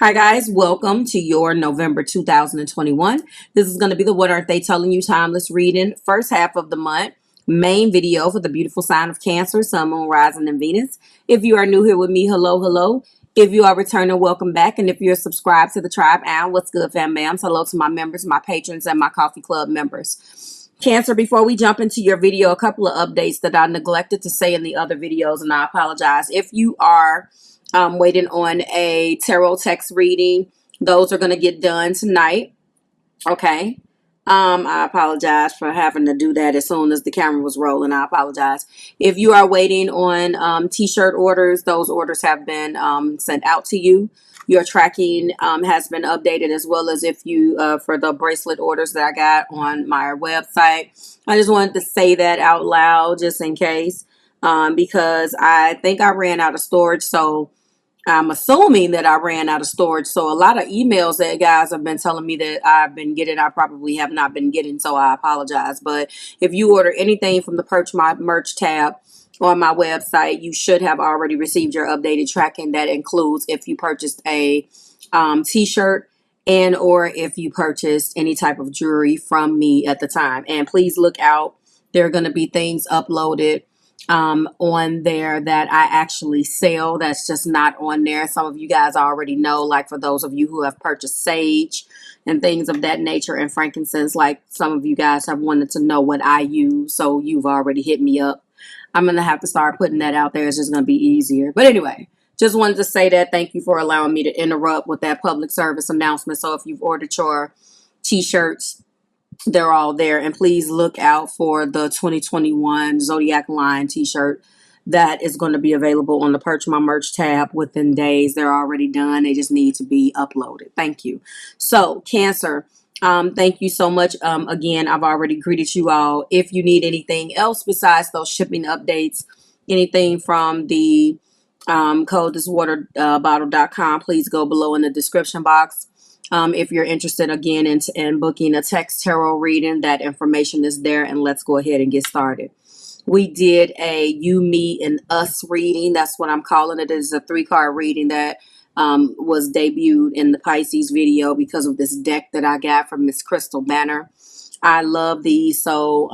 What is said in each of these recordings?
Hi guys, welcome to your November 2021. This is going to be the What Aren't They Telling You Timeless Reading, first half of the month. Main video for the beautiful sign of Cancer, Sun, Moon, Rising, and Venus. If you are new here with me, hello, hello. If you are returning, welcome back. And if you're subscribed to the tribe, and what's good, fam bams? Hello to my members, my patrons, and my coffee club members. Cancer, before we jump into your video, a couple of updates that I neglected to say in the other videos, and I apologize. If you are waiting on a tarot text reading, those are going to get done tonight. Okay. I apologize for having to do that as soon as the camera was rolling. I apologize. If you are waiting on t-shirt orders, those orders have been sent out to you. Your tracking has been updated, as well as if you for the bracelet orders that I got on my website. I just wanted to say that out loud just in case, because I think I ran out of storage. So I'm assuming that I ran out of storage. So a lot of emails that guys have been telling me that I've been getting, I probably have not been getting. So I apologize. But if you order anything from the Purchase My Merch tab on my website, you should have already received your updated tracking. That includes if you purchased a t-shirt and or if you purchased any type of jewelry from me at the time. And please look out. There are going to be things uploaded on there that I actually sell that's just not on there. Some of you guys already know, like for those of you who have purchased sage and things of that nature and frankincense, like some of you guys have wanted to know what I use, so you've already hit me up. I'm gonna have to start putting that out there. It's just gonna be easier. But anyway, just wanted to say that. Thank you for allowing me to interrupt with that public service announcement. So if you've ordered your t-shirts, they're all there. And please look out for the 2021 Zodiac Line t-shirt that is going to be available on the Purchase My Merch tab within days. They're already done. They just need to be uploaded. Thank you. So Cancer, thank you so much. Again, I've already greeted you all. If you need anything else besides those shipping updates, anything from the coldestwaterbottle.com, please go below in the description box. If you're interested again in booking a text tarot reading, that information is there, and let's go ahead and get started. We did a you, me, and us reading. That's what I'm calling it. It is a 3-card reading that was debuted in the Pisces video because of this deck that I got from Miss Crystal Banner. I love these, so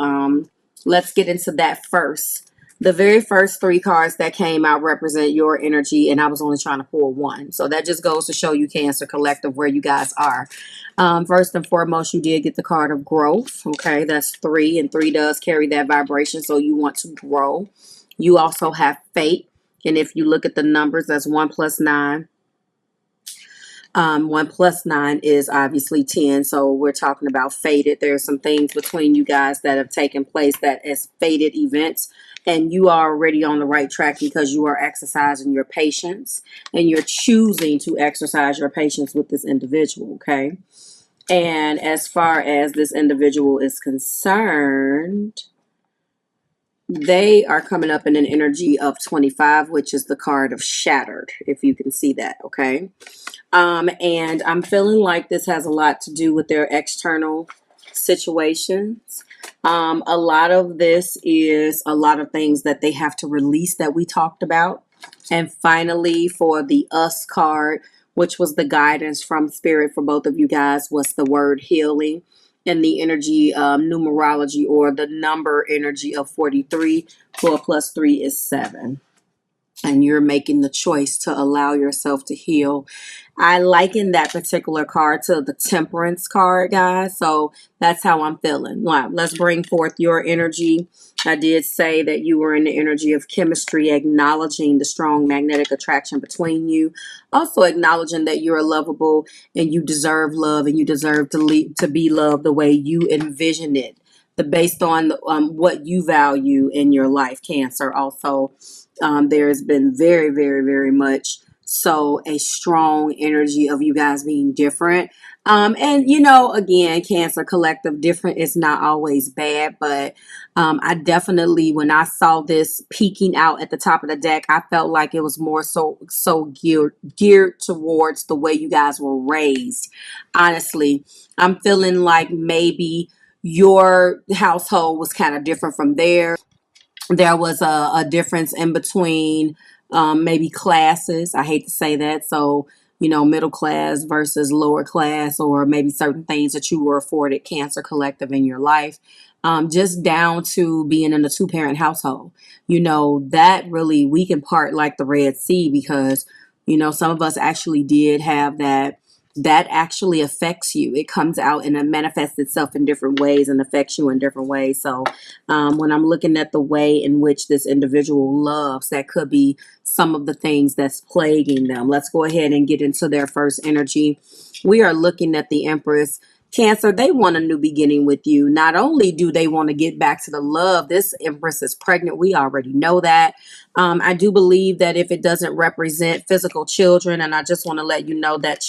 let's get into that first. The very first 3 cards that came out represent your energy, and I was only trying to pull one. So that just goes to show you, Cancer Collective, where you guys are. First and foremost, you did get the card of growth. Okay, that's 3, and 3 does carry that vibration, so you want to grow. You also have fate, and if you look at the numbers, that's 1 plus 9. 1 plus 9 is obviously 10. So we're talking about fated. There's some things between you guys that have taken place that is fated events. And you are already on the right track because you are exercising your patience. And you're choosing to exercise your patience with this individual, okay? And as far as this individual is concerned, they are coming up in an energy of 25, which is the card of shattered, if you can see that, okay? And I'm feeling like this has a lot to do with their external situations. A lot of this is a lot of things that they have to release that we talked about. And finally, for the us card, which was the guidance from spirit for both of you guys, was the word healing. And the energy numerology, or the number energy of 43. 4 plus 3 is 7. And you're making the choice to allow yourself to heal. I liken that particular card to the Temperance card, guys. So that's how I'm feeling. Let's bring forth your energy. I did say that you were in the energy of chemistry, acknowledging the strong magnetic attraction between you. Also acknowledging that you're lovable and you deserve love, and you deserve to be loved the way you envision it. Based on what you value in your life, Cancer. Also, there has been very, very, very much so a strong energy of you guys being different. And, you know, again, Cancer Collective, different is not always bad. But I definitely, when I saw this peeking out at the top of the deck, I felt like it was more so geared towards the way you guys were raised. Honestly, I'm feeling like maybe your household was kind of different from theirs. There was a difference in between maybe classes. I hate to say that. So you know, middle class versus lower class, or maybe certain things that you were afforded, Cancer Collective, in your life. Just down to being in a two-parent household. You know, that really, we can part like the Red Sea, because, you know, some of us actually did have that. That actually affects you. It comes out and it manifests itself in different ways and affects you in different ways. So when I'm looking at the way in which this individual loves, that could be some of the things that's plaguing them. Let's go ahead and get into their first energy. We are looking at the Empress. Cancer, they want a new beginning with you. Not only do they want to get back to the love, this Empress is pregnant. We already know that. I do believe that if it doesn't represent physical children, and I just want to let you know that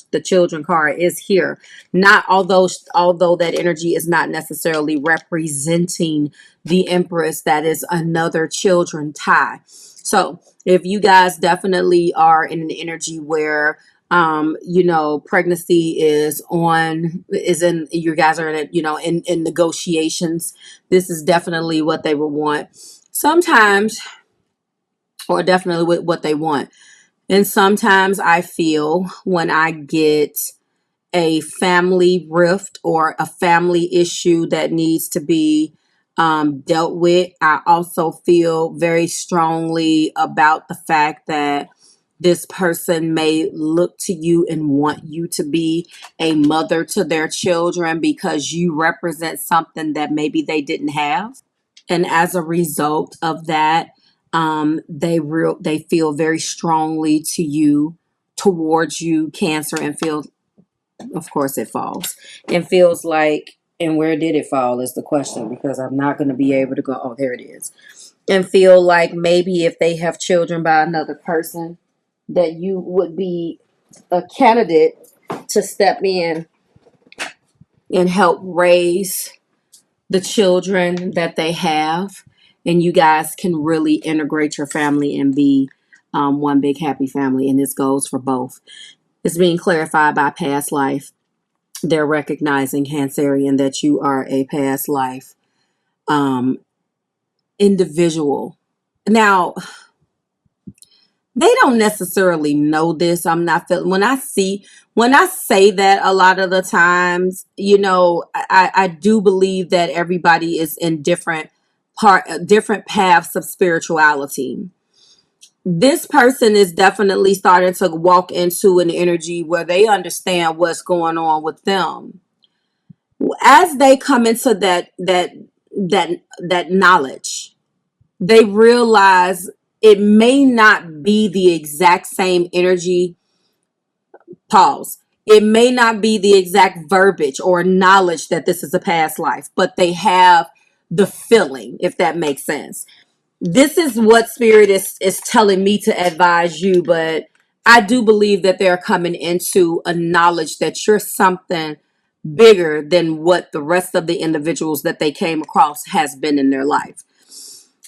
the children card is here. Not although that energy is not necessarily representing the Empress, that is another children tie. So if you guys definitely are in an energy where you know, pregnancy is in, you guys are in it, you know, in negotiations, this is definitely what they would want sometimes, or definitely what they want. And sometimes I feel when I get a family rift or a family issue that needs to be dealt with, I also feel very strongly about the fact that this person may look to you and want you to be a mother to their children because you represent something that maybe they didn't have. And as a result of that, they feel very strongly to you, towards you, Cancer, and feel, of course it falls, and feels like, and where did it fall is the question, because I'm not going to be able to go, oh, there it is, and feel like maybe if they have children by another person, that you would be a candidate to step in and help raise the children that they have, and you guys can really integrate your family and be one big happy family. And this goes for both. It's being clarified by past life. They're recognizing, Cancerian, that you are a past life individual. Now, they don't necessarily know this. I'm not feeling, when I say that a lot of the times, you know, I do believe that everybody is in different paths of spirituality. This person is definitely starting to walk into an energy where they understand what's going on with them. As they come into that knowledge, they realize it may not be the exact same energy. Pause. It may not be the exact verbiage or knowledge that this is a past life, but they have the feeling, if that makes sense. This is what Spirit is telling me to advise you, but I do believe that they're coming into a knowledge that you're something bigger than what the rest of the individuals that they came across has been in their life.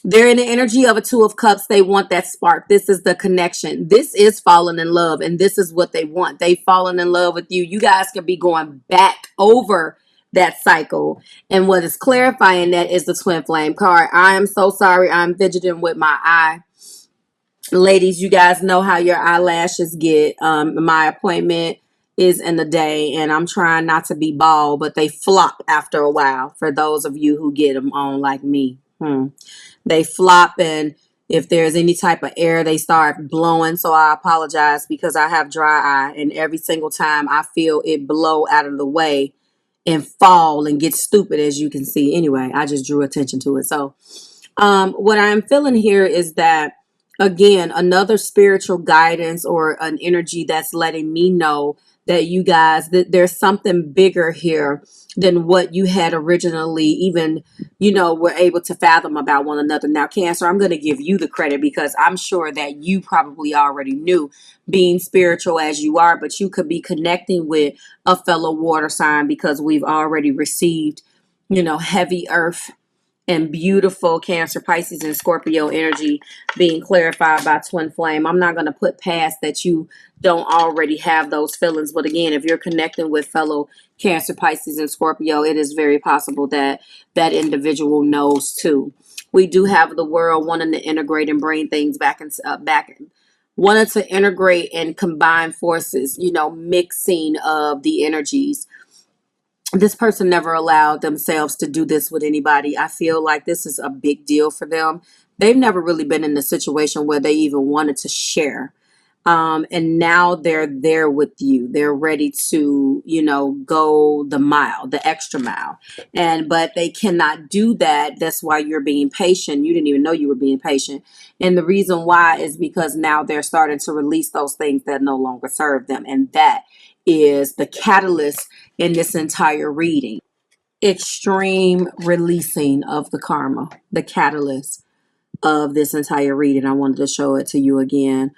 They're in the energy of a Two of Cups. They want that spark. This is the connection. This is falling in love, and this is what they want. They've fallen in love with you. You guys could be going back over that cycle. And what is clarifying that is the Twin Flame card. I am so sorry. I'm fidgeting with my eye. Ladies, you guys know how your eyelashes get. My appointment is in the day, and I'm trying not to be bald, but they flop after a while. For those of you who get them on like me. They flop, and if there's any type of air, they start blowing. So I apologize, because I have dry eye, and every single time I feel it blow out of the way and fall and get stupid, as you can see. Anyway, I just drew attention to it. So what I'm feeling here is that, again, another spiritual guidance or an energy that's letting me know that you guys, that there's something bigger here than what you had originally even, you know, were able to fathom about one another. Now, Cancer, I'm going to give you the credit, because I'm sure that you probably already knew, being spiritual as you are, but you could be connecting with a fellow water sign, because we've already received, you know, heavy earth and beautiful Cancer, Pisces, and Scorpio energy being clarified by Twin Flame. I'm not going to put past that you don't already have those feelings. But again, if you're connecting with fellow Cancer, Pisces, and Scorpio, it is very possible that that individual knows too. We do have the world wanting to integrate and bring things back wanted to integrate and combine forces, you know, mixing of the energies. This person never allowed themselves to do this with anybody. I feel like this is a big deal for them. They've never really been in a situation where they even wanted to share. And now they're there with you. They're ready to, you know, go the mile, the extra mile. But they cannot do that. That's why you're being patient. You didn't even know you were being patient. And the reason why is because now they're starting to release those things that no longer serve them. And that is the catalyst in this entire reading. Extreme releasing of the karma, the catalyst of this entire reading. I wanted to show it to you again.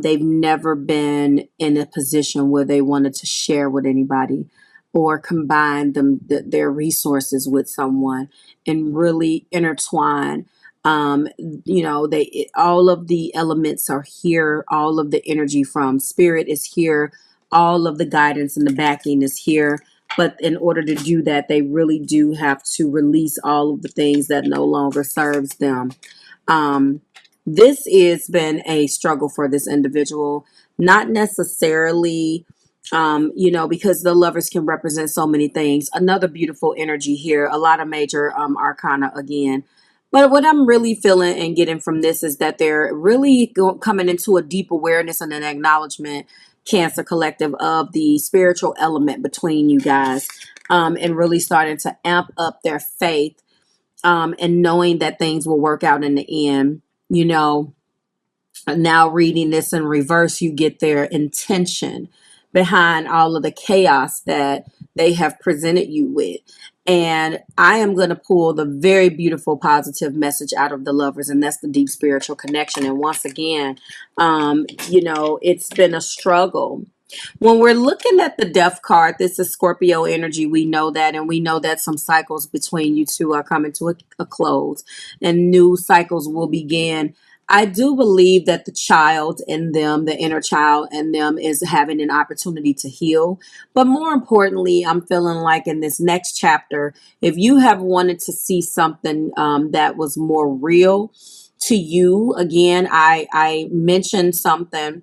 They've never been in a position where they wanted to share with anybody or combine their resources with someone and really intertwine. You know, all of the elements are here. All of the energy from spirit is here. All of the guidance and the backing is here. But in order to do that, they really do have to release all of the things that no longer serves them. This has been a struggle for this individual, not necessarily, you know, because the lovers can represent so many things. Another beautiful energy here, a lot of major arcana again. But what I'm really feeling and getting from this is that they're really coming into a deep awareness and an acknowledgement, Cancer Collective, of the spiritual element between you guys, and really starting to amp up their faith, and knowing that things will work out in the end. You know, now reading this in reverse, you get their intention behind all of the chaos that they have presented you with. And I am going to pull the very beautiful positive message out of the lovers, and that's the deep spiritual connection. And once again, you know, it's been a struggle. When we're looking at the death card, this is Scorpio energy. We know that, and we know that some cycles between you two are coming to a close and new cycles will begin. I do believe that the child in them, the inner child in them, is having an opportunity to heal. But more importantly, I'm feeling like in this next chapter, if you have wanted to see something that was more real to you, again, I mentioned something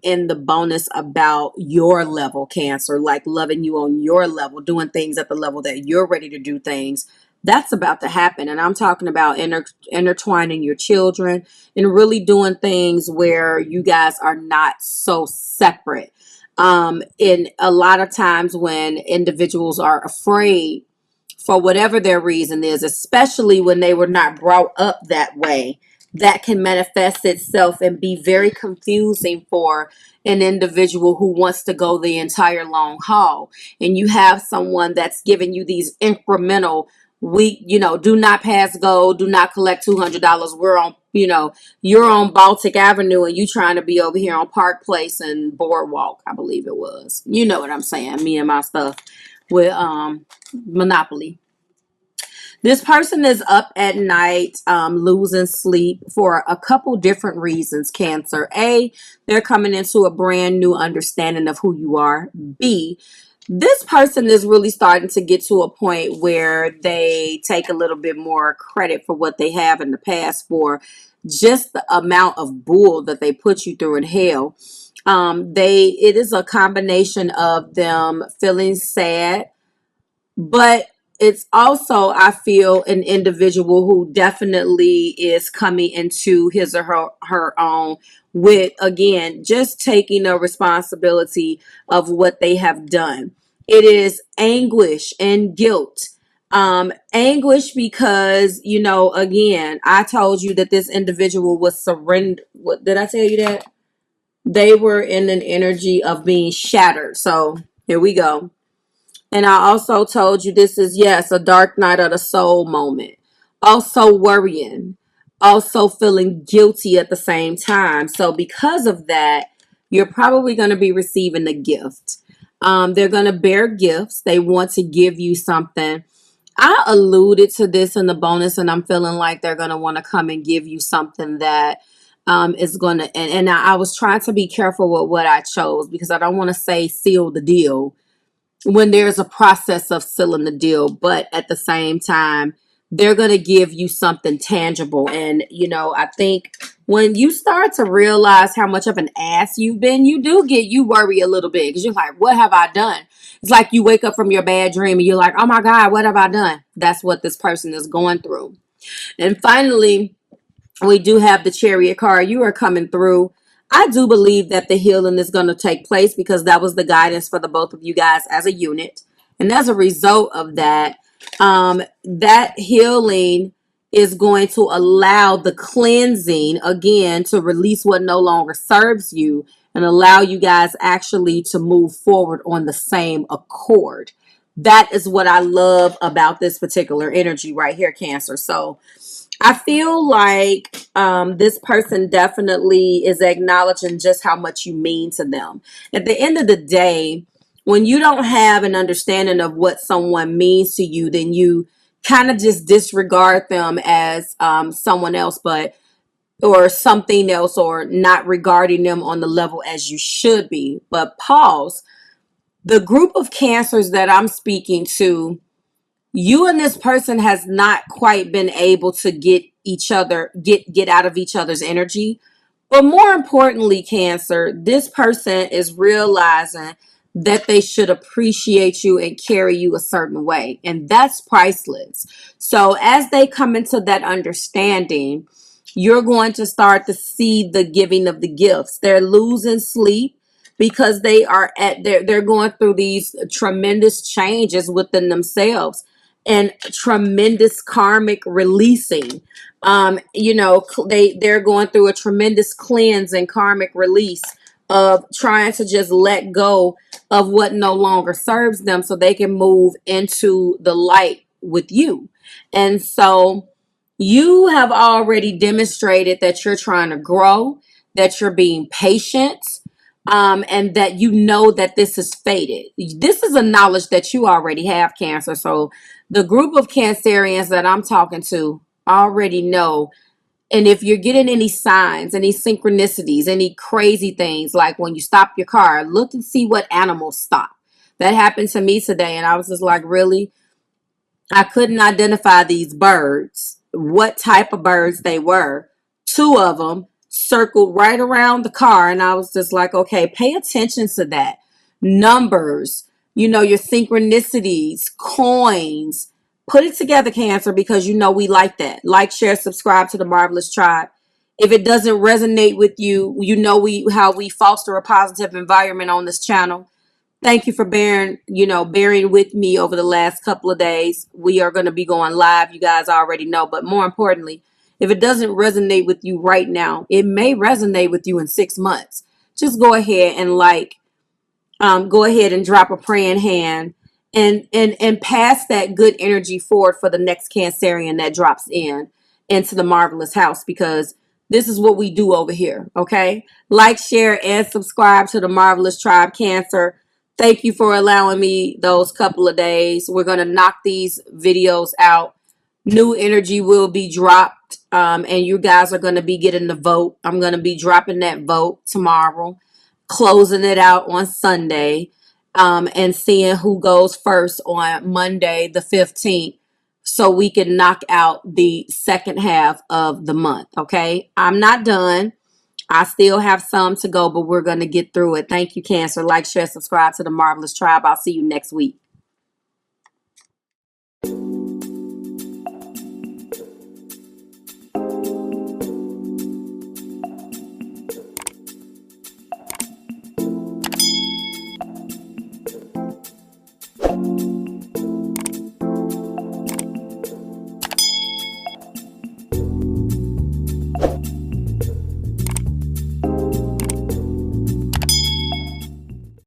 in the bonus about your level, Cancer, like loving you on your level, doing things at the level that you're ready to do things. That's about to happen. And I'm talking about intertwining your children and really doing things where you guys are not so separate. In a lot of times when individuals are afraid for whatever their reason is, especially when they were not brought up that way, that can manifest itself and be very confusing for an individual who wants to go the entire long haul. And you have someone that's giving you these incremental you know, do not pass go, do not collect $200. We're on, you know, you're on Baltic Avenue and you trying to be over here on Park Place and Boardwalk, I believe it was. You know what I'm saying? Me and my stuff with Monopoly. This person is up at night, losing sleep for a couple different reasons, Cancer. A, they're coming into a brand new understanding of who you are. B, this person is really starting to get to a point where they take a little bit more credit for what they have in the past, for just the amount of bull that they put you through in hell. It is a combination of them feeling sad, but it's also, I feel, an individual who definitely is coming into his or her own with, again, just taking a responsibility of what they have done. It is anguish and guilt. Anguish because, you know, again, I told you that this individual was surrender. What did I tell you that? They were in an energy of being shattered. So here we go. And I also told you this is, yes, a dark night of the soul moment. Also worrying. Also feeling guilty at the same time. So because of that, you're probably going to be receiving a gift. They're going to bear gifts. They want to give you something. I alluded to this in the bonus, and I'm feeling like they're going to want to come and give you something that is going to, and I was trying to be careful with what I chose because I don't want to say seal the deal when there's a process of sealing the deal, but at the same time, they're going to give you something tangible. And, you know, I think when you start to realize how much of an ass you've been, you worry a little bit because you're like, what have I done? It's like you wake up from your bad dream and you're like, oh my God, what have I done? That's what this person is going through. And finally, we do have the Chariot card. You are coming through. I do believe that the healing is going to take place because that was the guidance for the both of you guys as a unit. And as a result of that, that healing is going to allow the cleansing again to release what no longer serves you and allow you guys actually to move forward on the same accord. That is what I love about this particular energy right here, Cancer. So I feel like this person definitely is acknowledging just how much you mean to them. At the end of the day, when you don't have an understanding of what someone means to you, then you kind of just disregard them as someone else, or something else, or not regarding them on the level as you should be. But pause. The group of Cancers that I'm speaking to, you and this person has not quite been able to get out of each other's energy. But more importantly, Cancer, this person is realizing that they should appreciate you and carry you a certain way, and that's priceless. So as they come into that understanding, you're going to start to see the giving of the gifts. They're losing sleep because they're going through these tremendous changes within themselves and tremendous karmic releasing. They're going through a tremendous cleanse and karmic release of trying to just let go of what no longer serves them so they can move into the light with you. And so you have already demonstrated that you're trying to grow, that you're being patient, and that you know that this is fated. This is a knowledge that you already have, Cancer. So the group of Cancerians that I'm talking to already know. And if you're getting any signs, any synchronicities, any crazy things, like when you stop your car, look and see what animals stop. That happened to me today, and I was just like, really? I couldn't identify these birds, what type of birds they were. Two of them circled right around the car, and I was just like, okay, pay attention to that. Numbers, your synchronicities, coins. Put it together, Cancer, because we like that. Like, share, subscribe to the Marvelous Tribe. If it doesn't resonate with you, how we foster a positive environment on this channel. Thank you for bearing with me over the last couple of days. We are going to be going live. You guys already know. But more importantly, if it doesn't resonate with you right now, it may resonate with you in 6 months. Just go ahead and go ahead and drop a praying hand and pass that good energy forward for the next Cancerian that drops into the Marvelous House, because this is what we do over here. Okay. Like, share, and subscribe to the Marvelous Tribe, Cancer. Thank you for allowing me those couple of days. We're going to knock these videos out. New energy will be dropped, and you guys are going to be getting the vote. I'm going to be dropping that vote tomorrow, closing it out on Sunday, and seeing who goes first on Monday the 15th, so we can knock out the second half of the month. Okay, I'm not done. I still have some to go, but we're going to get through it. Thank you, Cancer. Like, share, subscribe to the Marvelous Tribe. I'll see you next week.